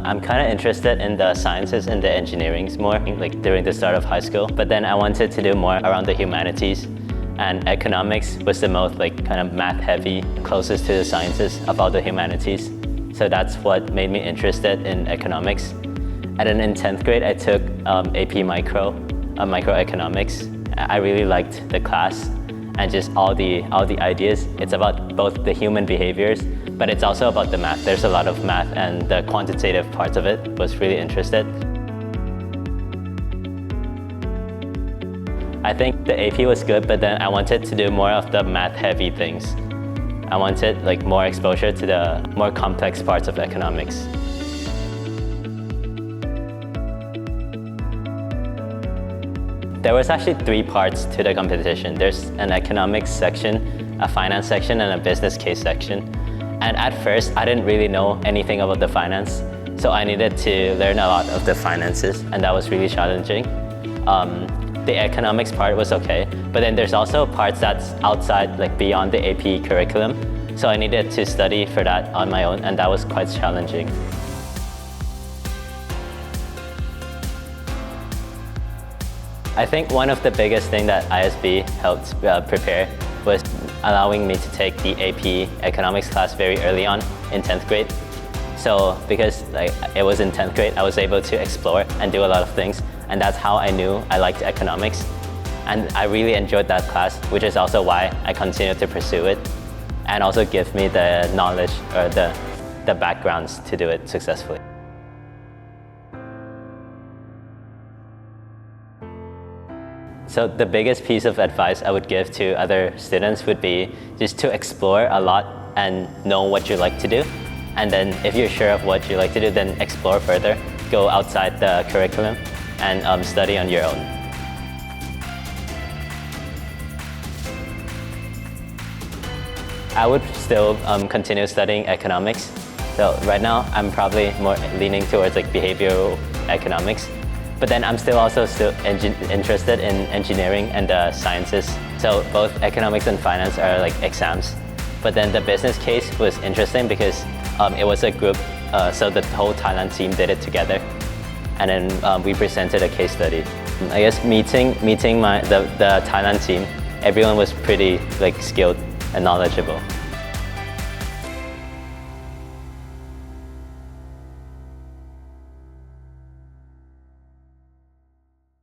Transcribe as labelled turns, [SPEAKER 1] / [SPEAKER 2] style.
[SPEAKER 1] I'm kind of interested in the sciences and the engineerings more, like during the start of high school. But then I wanted to do more around the humanities, and economics was the most like kind of math heavy, closest to the sciences of all the humanities. So that's what made me interested in economics. And then in 10th grade, I took AP Microeconomics. I really liked the class and just all the ideas. It's about both the human behaviors, but it's also about the math. There's a lot of math, and the quantitative parts of it was really interested. I think the AP was good, but then I wanted to do more of the math-heavy things. I wanted like more exposure to the more complex parts of economics. There was actually 3 parts to the competition. There's an economics section, a finance section, and a business case section. And at first, I didn't really know anything about the finance, so I needed to learn a lot of the finances, and that was really challenging. The economics part was okay, but then there's also parts that's outside, like beyond the AP curriculum, so I needed to study for that on my own, and that was quite challenging. I think one of the biggest things that ISB helped prepare was allowing me to take the AP economics class very early on in 10th grade. So because it was in 10th grade, I was able to explore and do a lot of things, and that's how I knew I liked economics. And I really enjoyed that class, which is also why I continued to pursue it, and also give me the knowledge or the backgrounds to do it successfully. So the biggest piece of advice I would give to other students would be just to explore a lot and know what you like to do. And then if you're sure of what you like to do, then explore further, go outside the curriculum and study on your own. I would still continue studying economics. So right now I'm probably more leaning towards like behavioral economics. But then I'm still interested in engineering and the sciences. So both economics and finance are like exams. But then the business case was interesting because it was a group, so the whole Thailand team did it together. And then we presented a case study. I guess meeting the Thailand team, everyone was pretty like skilled and knowledgeable.